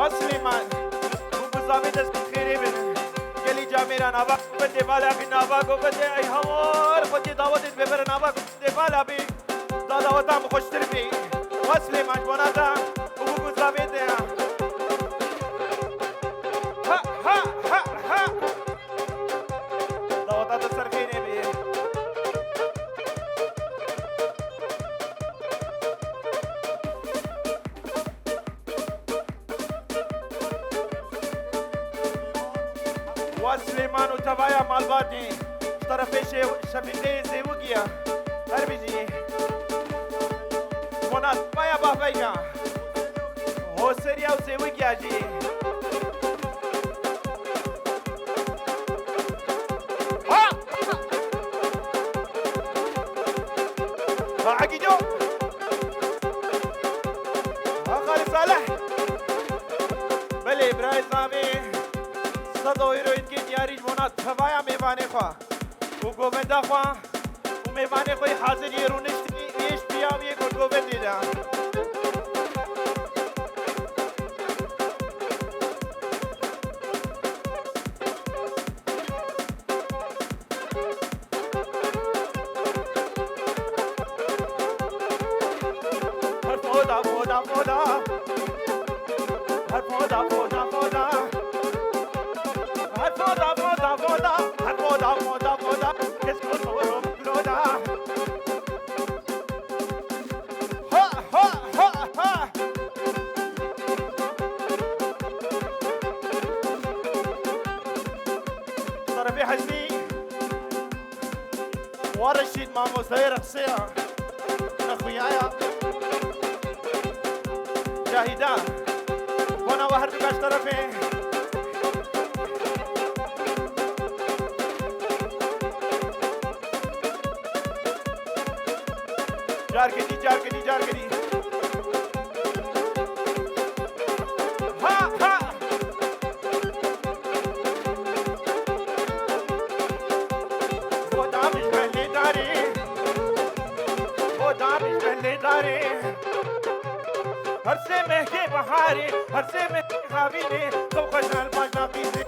وسليمان وبزامي دست خيري بن قالي جاميرا نابا بدي بالا في نابا بدي اي همور بدي دعوت ببر نابا بدي بالا بي دعوتام خوشتر بي وسليمان بناتا وبزامي ده ها ها ها ها دعوتات سرخيني بي وسليمان وتبايا مالباتي طرفي شفيقي زيوقيا هربيجي منات بايا بافيا هو سريا وزيوقيا جي ها عقي جو خالد صالح بلي براي زامي صدو هيروين كي دياري جمونات هوايا ميواني خوا وقومندا خوا وميواني خوي حاضر يرونشتني ايش بياوي قومندي دا هر فودا فودا هر فودا فودا فودا Foda, foda, foda, foda, foda, foda, escuto floda. Ha, ha, ha, ha. طرفي حزني ورشيد مع مصير قصيرة أخويايا جاهدان وانا واحد بكاش طرفي جاركدي جاركدي جاركدي ها ها خدا مش بلي داري خدا مش بلي داري هر سے مہکے بہارے ہر سے مہکے خاوینے تو خشال باجنا پیسے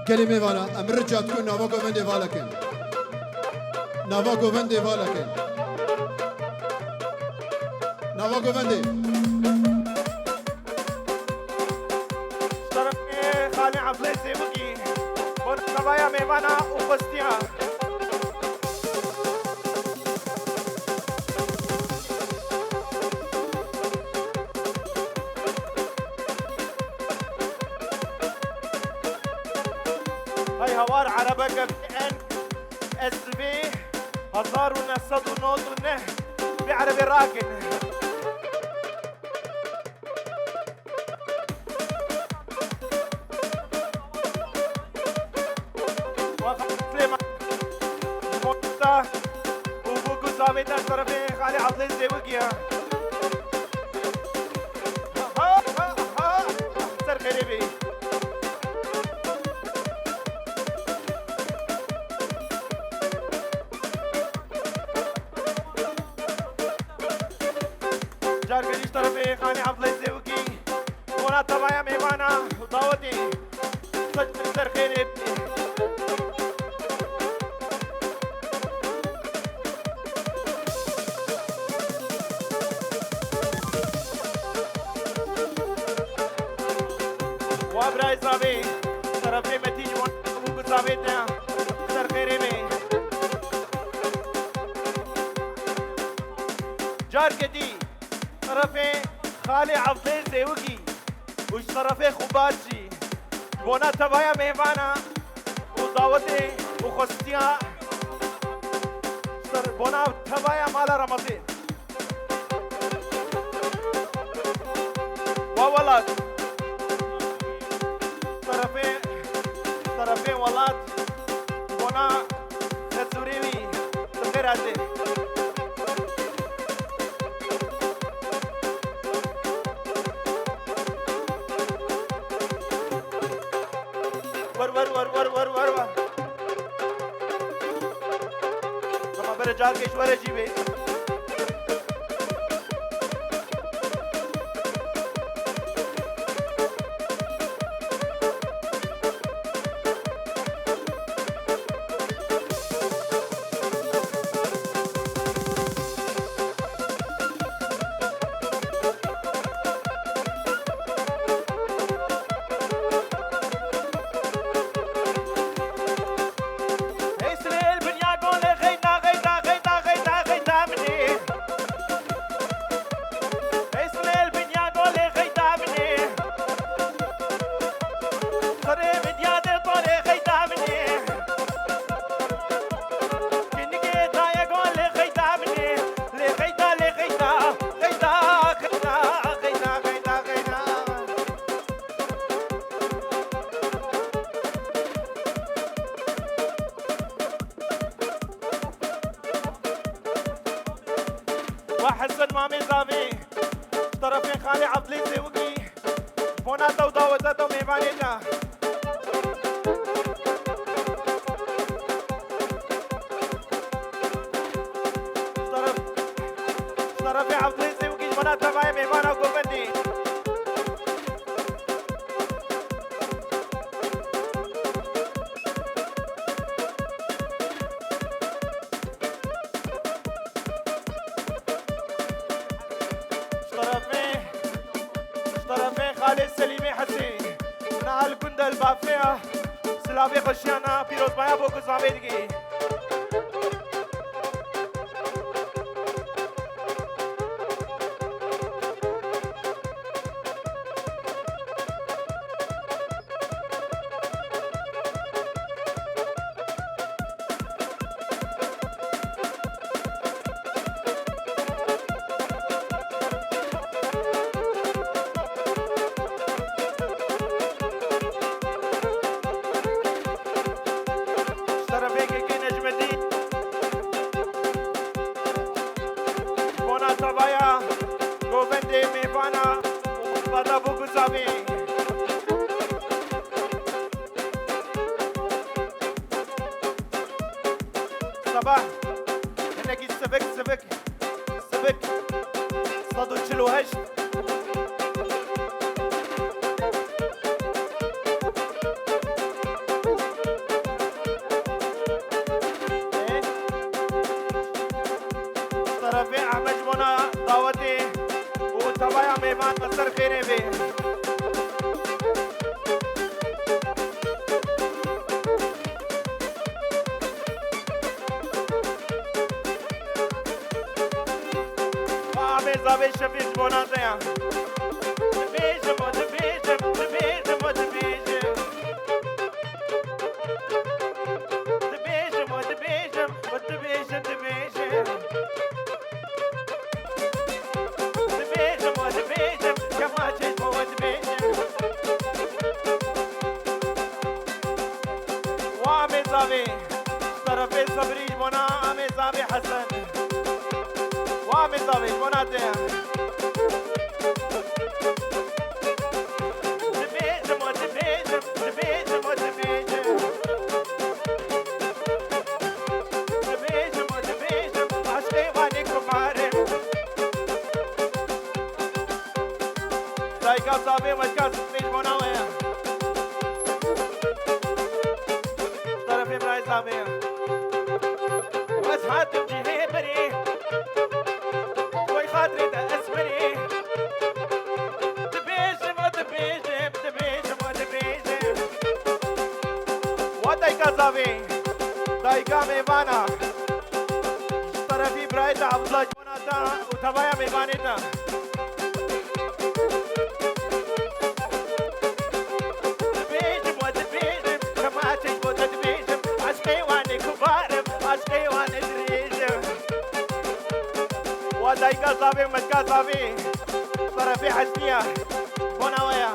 كلمة وانا أمر جاتكو نوا قومن ديفالكن نوا قومن ديفالكن نوا قومن دي طرف خالي عفلي سيبكي ونقبايا ميوانا وقستيها هاي هوار عربك بان اس بي هزار ونصد ونوض ونه بعربي راكن وقت سليمان موتا وبوكو زاميتا طرفي خالي عبد الزيوكيا ها ها ها سر خريبي جاركديش طرفي خاني عبد الزيوكي وانا تبايا ميوانا وداوتي سجل سر خيري وابراي زابي طرفي متيج وابوك زابيتنا سر خيري مي جاركدي طرفي خالي عبد الزيوكي وش طرفي خوباتشي بونا تبايا ميوانا وداوتي وخستيا بونا تبايا مالا رمضان وولاد طرفي ولاد بونا خسوريوي تغير عزيز ور कमा बरे जाल के ईश्वर जीवे وحسن مامي زابي طرفين خالي عبد العزيز وقي بوناتا ودعوتاتا وميبانيتا طرفي عبد العزيز وقي بوناتا باي ميبانا وقوبندي طرفي خالد سليمي حسين نهال كندا البافيا سلافي خشيانا بيروز بايا بوكو زابيدگي Tabaya, Govende Mevana, Bada Buguzavi. Sabah, هناك السبك سبك سبك صادو تشلو هشت. طرفي أحمد منى دعوتي وتبايا ميمان مصر خيري بي وعمي زابي شفيش منى زيا دبيجم ودبيجم دبيجم ودبيجم دبيجم ودبيجم ودبيجم دبيجم زابي طرفي صبري بنا عمي زابي حسن وعمي زابي بنا تيا دبيجم ودبيجم دبيجم ودبيجم دبيجم ودبيجم عشقي واني كمارم دايكا زابي وجكا صبري بنا ويا طرفي براي زابي واسحاتم جهي بري وي خاطري تأسمري دبيجم ودبيجم دبيجم ودبيجم ودايكا زابي دايكا ميمانا طرفي براي عبد الله جوناتا وتبايا ميمانيتا دبيجم ودبيجم كما تجبو تدبيجم عشقي واني كبارم عشقي واني دريجم ودايكا زابي ومشكا زابي طرفي حسنية بوناويا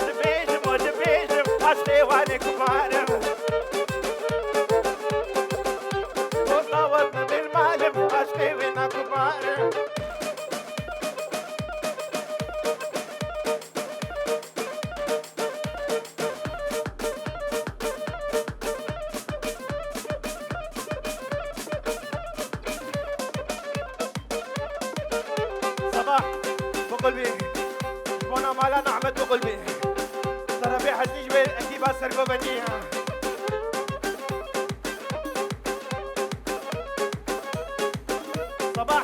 دبيجم ودبيجم عشقي واني كبارم وطاوتنا بالمعلم عشقي وينا كبارم صباح بقلبي وانا مالا نعمت بقلبي طرفي حسني جبال اكيبا سرقو بنيها صباح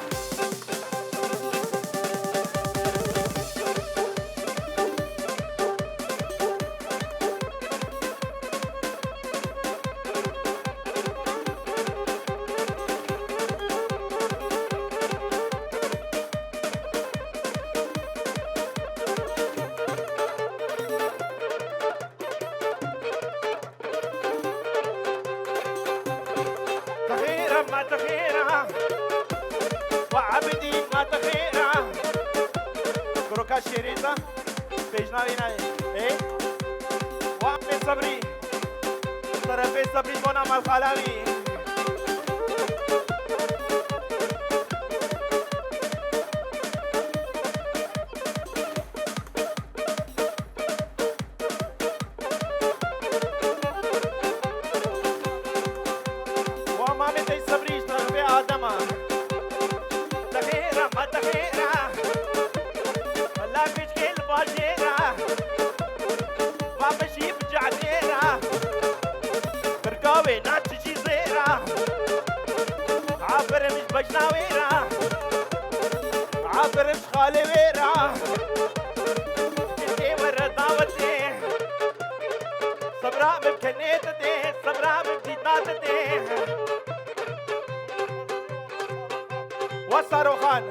شيريزا بيجناوي ناي ايه وعمي صبري طرفي صبري بونا مال خلاوي ومامي تي صبري طرفي آدمه تخيرة ما تخيرة لا بيشكي الباجيرة ما بشي بجعديرة برقاوي ناتشي زيرة عابر مش بجناويرة عابر مش خالي ويرة جدي مرة دعوتي صبراء بمكنيتتي صبراء بمجيداتتي وصاروخان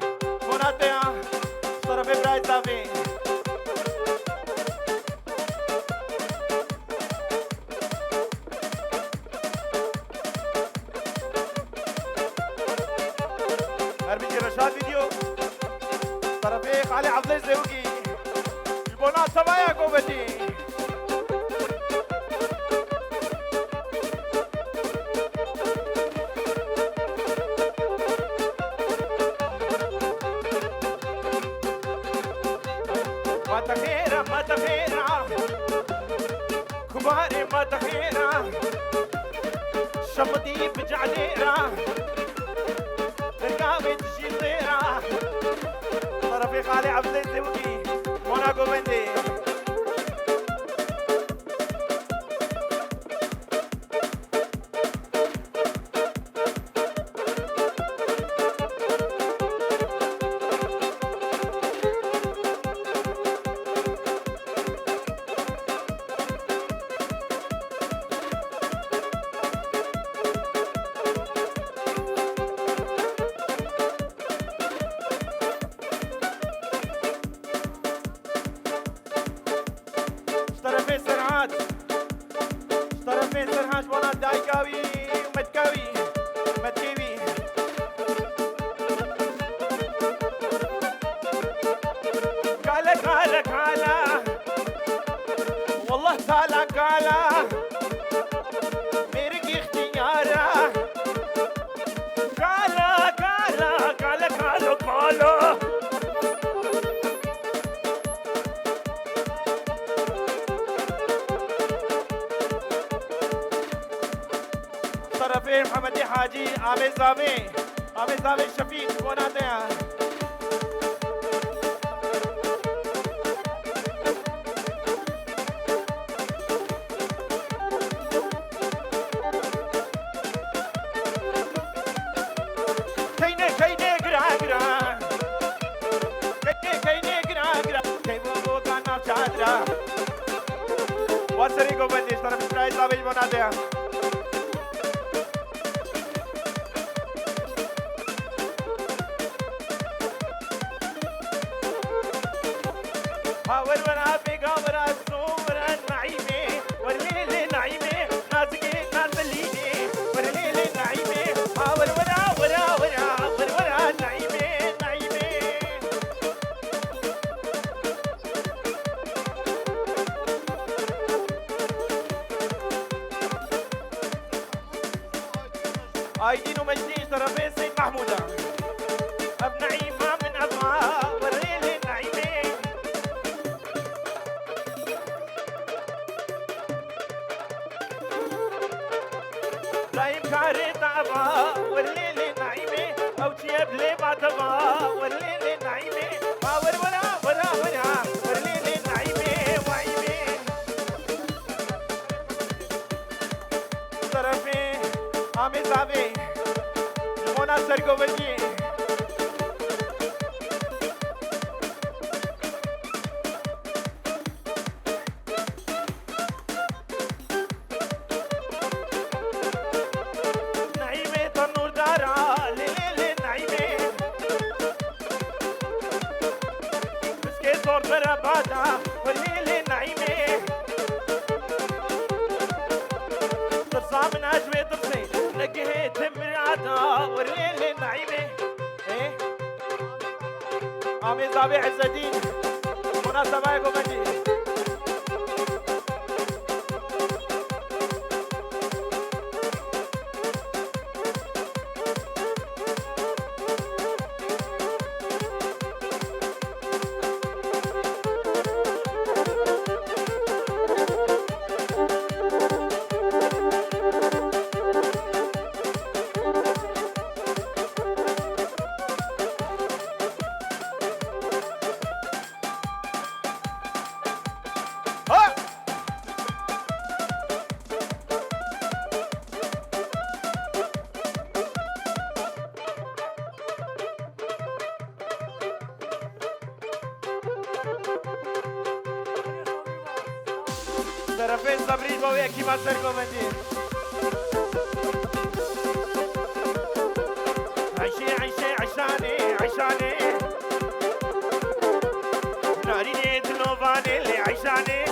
مناطع طرف ابراهيم زامي اربيجي رشاد فيديو طرفي علي عبد الزوقي البنات سبايا قوبتي متخيرة متخيرة كباري متخيرة شمدي بجعليرة رقابي تجي زيرة طرفي خالي عبد الزوقي موناكو بندي طرفي سرعات طرفي سرعات وانا دايكاوي ومتكاوي متكيوي قالا قالا قالا والله تعالى قالا ميرقي اختيارة قالا قالا قالا قالا قالا طرفي محمد حاجي عامل زامي شفيق ونادع كيني قرا قرا كيني قرا قرا كيبو كان شادرا وسري کو بندي طرف اسرائيل زامي ونادع هاور ورا بيغا ورا سورا نعيمي ورليل نعيمي نازقي نازليني ورليل نعيمي هاور ورا نعيمي نعيمي ايدين ومجدين طرفين سيد محمودة اب نعيمة من ابغى ورليل نعيمي دايم كاري تعبا والليل نعيمي او تياب لي بعتبا والليل نعيمي ورا والليل نعيمي وعيمي طرفي عامي زابي جمونا سرقو بجي بربادا والليل نعيمي ترصى من عجوي ترصي لقيت مرعادا والليل نعيمي ايه عمي زابي عز الدين مناسبة يا قومتي ها طرفين صبرين وياكي ما سرقوا مدين عيشي عيشي عشاني عشاني ناريني تنوفاني اللي عشاني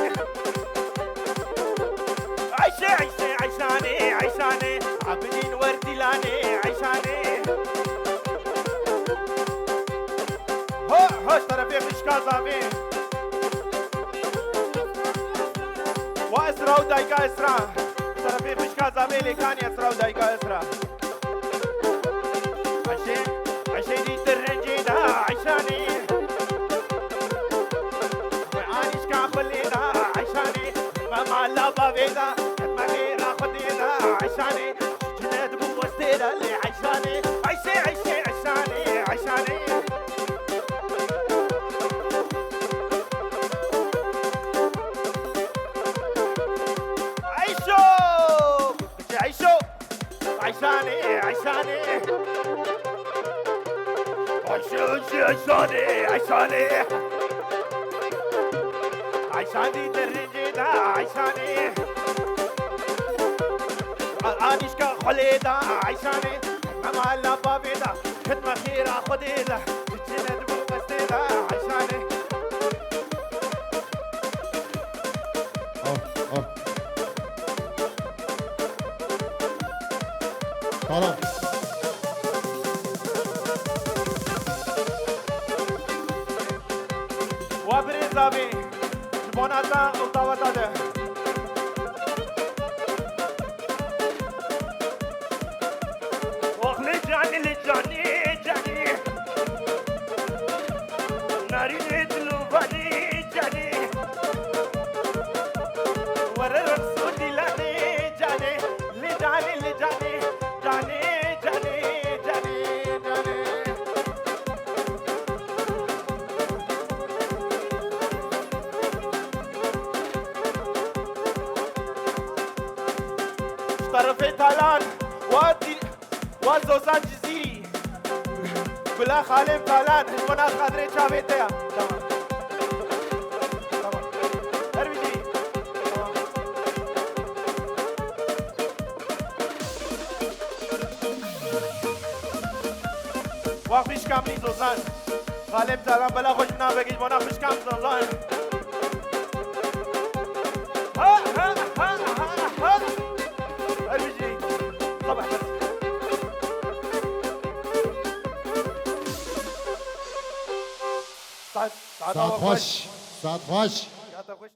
عيشي عيشي عشاني عشاني عبدين وردي لاني عشاني هوش طرفين مشكا زامين واسرا ودايقا اسرا طرفين مشكا زامين كان يسرا ودايقا اسرا عشي دي ترنجي دا عشاني وعانيش كان خلي دا عشاني ما لابا بيدا ما غير اخذي دا عشاني جناد بو وستيدا اللي عشاني عيشي عيشي عشاني عشاني عيشو عيشو عشاني عشاني عشاني عشاني عشاني درجي دا عشاني انيشكا خلي دا عشاني اما لا بابي دا خدمة خيرة خدي دا تجينا دبو بستي دا عشاني خلاص وبريزابي البوناتا وطاوتا ده واخلي جاني لجاني جاني ناري تلوباني جاني ورا رسولي لاني جاني لجاني لجاني جاني جاني جاني جاني طرفي تالان وادي وزوزان جزيري بلا خالم تالان المنا خادري شابيتيا تمام تمام هربيجي تمام واقفيش كاملين زوزان خالم تالان بلا خوشنا بگیج منا خوش کام زوزان ها ها ها ها هربيجي طبعا ساعت خوش ساعت خوش